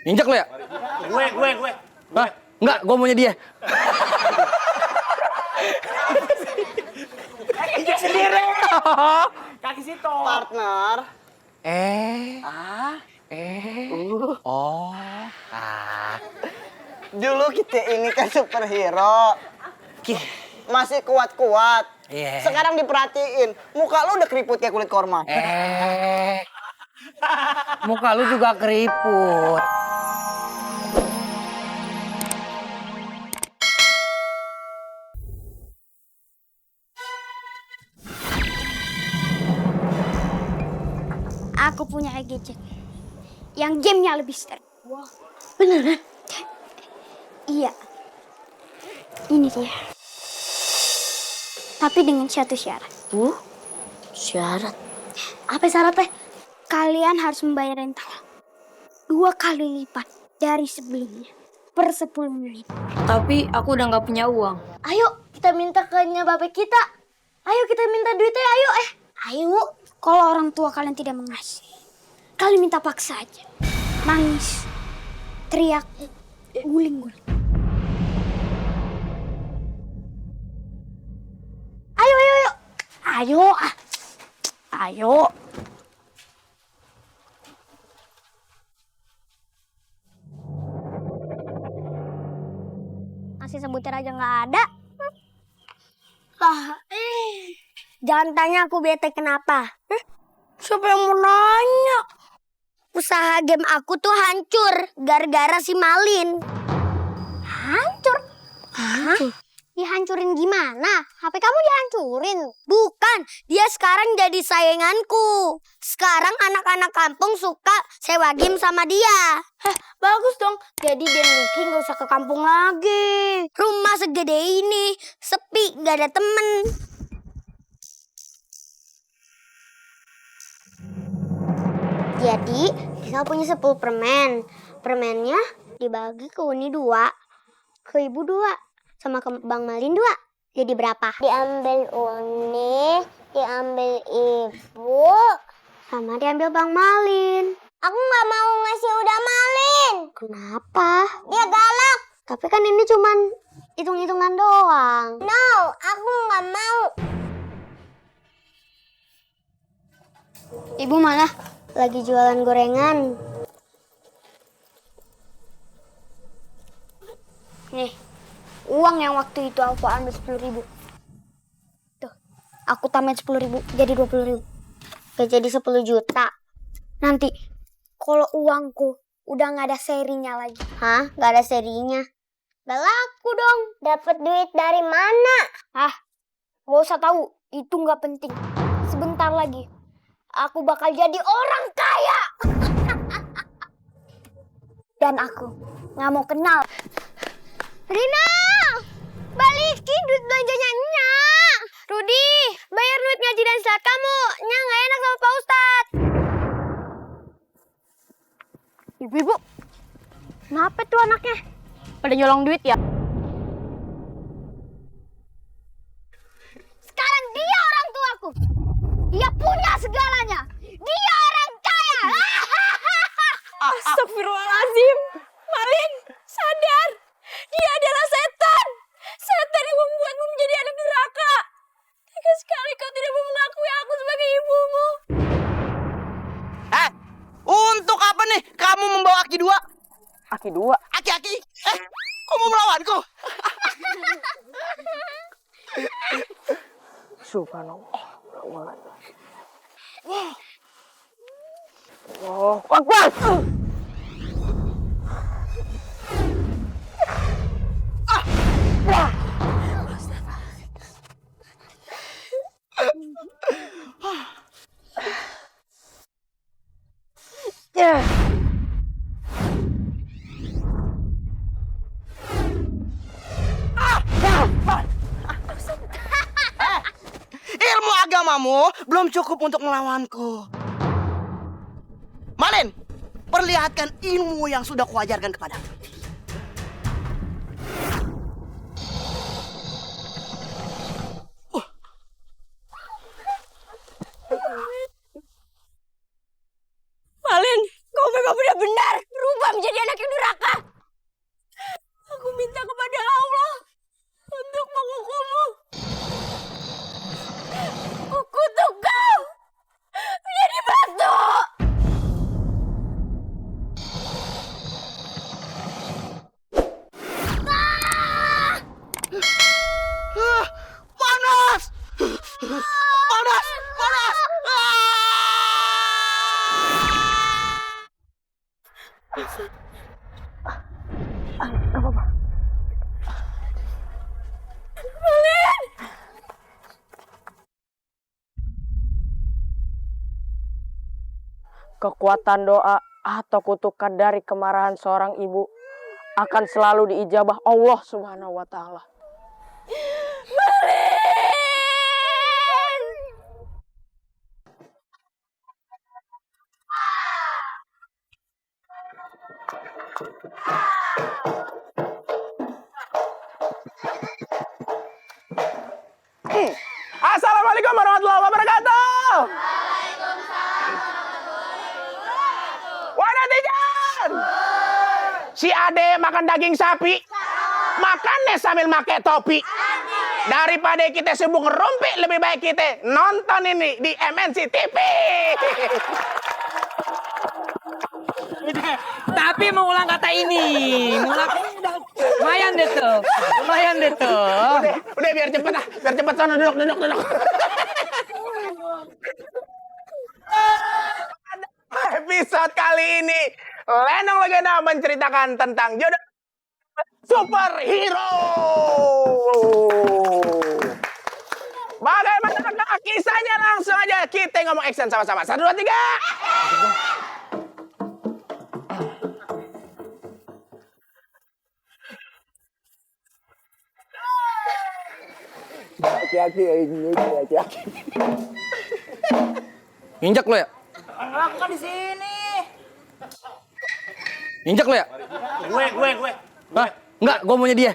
Injek lo ya? Gue. Hah? Enggak, gue maunya dia. Injek sendiri. Kaki situ. Partner. Oh. Dulu kita ini kan superhero. Masih kuat-kuat. Iya. Sekarang diperhatiin, muka lu udah keriput kayak kulit korma. Muka lu juga keriput. Aku punya gadget yang gamenya lebih seru. Wah, beneran? Iya, ini dia. Tapi dengan satu syarat. Syarat? Apa syaratnya? Kalian harus membayar rental 2 kali lipat dari sebelumnya per 10 menit. Tapi aku udah nggak punya uang. Ayo kita minta ke bapak kita. Ayo kita minta duitnya, ayo. Ayo, kalau orang tua kalian tidak mengasih, kalian minta paksa aja. Nangis, teriak, guling-guling. Ayo. Nasi sebutir aja nggak ada. Jangan tanya aku bete kenapa. Siapa yang mau nanya? Usaha game aku tuh hancur gara-gara si Malin. Hancur? Dihancurin gimana? HP kamu dihancurin? Bukan, dia sekarang jadi sainganku. Sekarang anak-anak kampung suka sewa game sama dia. Bagus dong. Jadi dia mungkin nggak usah ke kampung lagi. Rumah segede ini, sepi, gak ada temen. Jadi, kita punya 10 permen. Permennya dibagi ke Uni 2, ke Ibu 2, sama ke Bang Malin 2. Jadi berapa? Diambil Uni, diambil Ibu, sama diambil Bang Malin. Aku nggak mau ngasih udah Malin. Kenapa? Dia galak. Tapi kan ini cuman hitung-hitungan doang. No, aku nggak mau. Ibu mana? Lagi jualan gorengan. Nih, uang yang waktu itu aku ambil 10.000. Tuh, aku tambahin 10.000 jadi 20.000. Gak jadi 10 juta. Nanti, kalau uangku udah gak ada serinya lagi. Hah? Gak ada serinya? Gak laku dong. Dapat duit dari mana? Gak usah tahu. Itu gak penting. Sebentar lagi, aku bakal jadi orang kaya. Dan aku gak mau kenal. Rina, balikin duit belanjanya Nyak. Rudi, bayar duit ngaji dan silat kamu. Nyak gak enak sama Pak Ustadz. Ibu-ibu, kenapa tuh anaknya? Pada nyolong duit ya? Sekarang dia orang tuaku. Dia punya segalanya. Dia orang kaya. Astagfirullahaladzim. Malin, sadar. Dia adalah setan. Setan yang membuatmu menjadi anak neraka. Tega sekali kau tidak mau mengakui aku sebagai ibumu. Untuk apa nih kamu membawa Aki 2? Aki 2. Aki. Kau mau melawanku? Subhanallah. Oh, Akbar. Ilmu agamamu belum cukup untuk melawanku. Malin, perlihatkan ilmu yang sudah kuajarkan kepadamu. Malin, kau memang benar-benar berubah menjadi anak Kekuatan doa atau kutukan dari kemarahan seorang ibu akan selalu diijabah Allah Subhanahu wa Ta'ala. Assalamualaikum warahmatullahi wabarakatuh. Wah netizen, si Ade makan daging sapi, makannya sambil pakai topi. Daripada kita sibuk ngerumpi, lebih baik kita nonton ini di MNC TV. Tapi mengulang kata ini, lumayan deh tuh, lumayan deh tuh. Udah biar cepet lah, biar cepet sana duduk. Episode kali ini Lenong Legenda menceritakan tentang jodoh superhero. Bagaimana kisahnya? Langsung aja kita ngomong action sama-sama. 1, 2, 3. Hati-hati. Injak lo ya? Aku kan di sini. Injak lo ya? Gue. Hah? Enggak, gue maunya dia.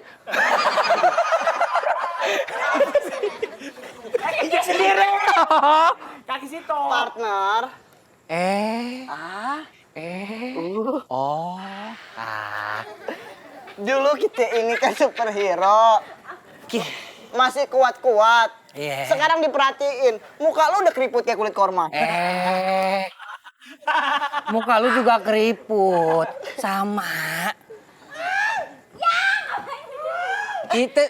Injak sendiri. Kaki situ. Partner. Dulu kita ini kan superhero. Masih kuat-kuat. Iya. Sekarang diperhatiin, muka lu udah keriput kayak kulit korma. Muka lu juga keriput. Sama. Kita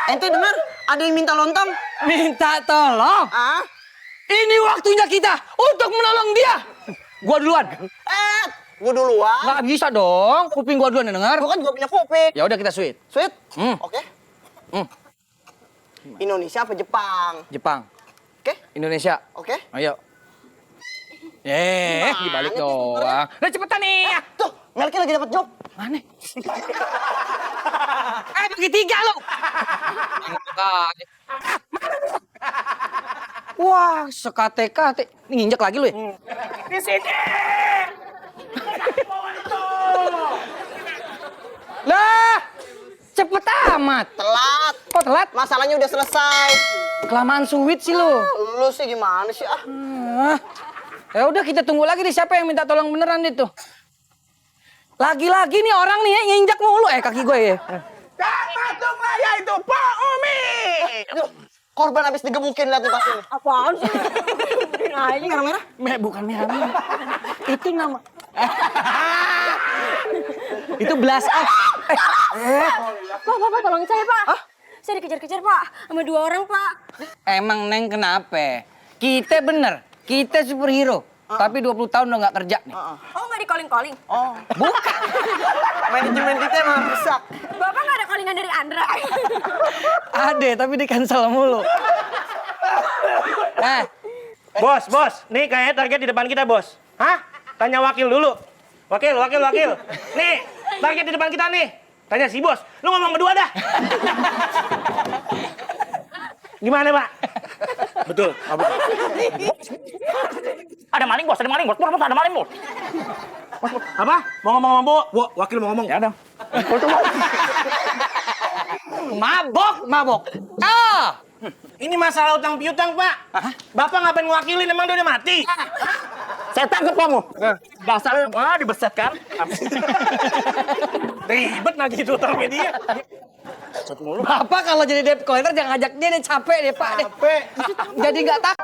Ente dengar ada yang minta lontong? minta tolong. Ah? Ini waktunya kita untuk menolong dia. Gua duluan. Gua duluan. Nggak bisa dong. Kuping gua duluan yang denger. Gua kan juga punya kuping. Ya udah kita sweet. Sweet? Hmm. Oke. Hmm. Indonesia apa Jepang? Jepang, Oke? Indonesia. Oke? Ayo. Dibalik Gimana sih doang. Udah cepetan nih. Tuh, Melki lagi dapat job. Mana? Bagi 3 lo. Wah, sekate-kate. Ini nginjek lagi lu ya? Di sini. Lah, cepet amat. Telat. Kok telat? Masalahnya udah selesai. Kelamaan sweet sih lu. Lu sih gimana sih ah? Ya udah kita tunggu lagi nih siapa yang minta tolong beneran itu. Lagi-lagi nih orang nih ya nginjak mulu kaki gue ya. Kang Matung Raya itu Pak Umi. Aduh, korban habis digebukin lihat nih pas ini. Apaan sih? Nah, ini merah-merah. Bukan merah. Itu nama. Itu belas ah. Pak, tolongin saya, Pak. Saya dikejar-kejar, Pak. Sama 2 orang, Pak. Emang Neng kenapa? Kita bener, kita superhero. Tapi 20 tahun udah nggak kerja nih. Oh, nggak di calling-calling? Oh, Bukan. manajemen kita emang rusak. Bapak nggak ada callingan dari Andra? Ada, tapi di cancel mulu. Bos, nih kayaknya target di depan kita, Bos. Hah? Tanya wakil dulu. Wakil. Nih, target di depan kita nih. Tanya si Bos. Lu ngomong berdua dah. Gimana, Pak? Betul. Ada maling, Bos. Bos, ada maling, Bos. Apa? Mau ngomong sama Bu? Wakil mau ngomong. Ya, dong. Mabok. Ah! Ini masalah utang piutang, Pak. Bapak ngapain ngewakilin? Emang dia udah mati? Saya tangkap kamu. Dasar, dibeset kan? Ribet lagi itu utang media. Bapak kalau jadi debt collector jangan ajak dia capek deh, Pak. Jadi nggak tak.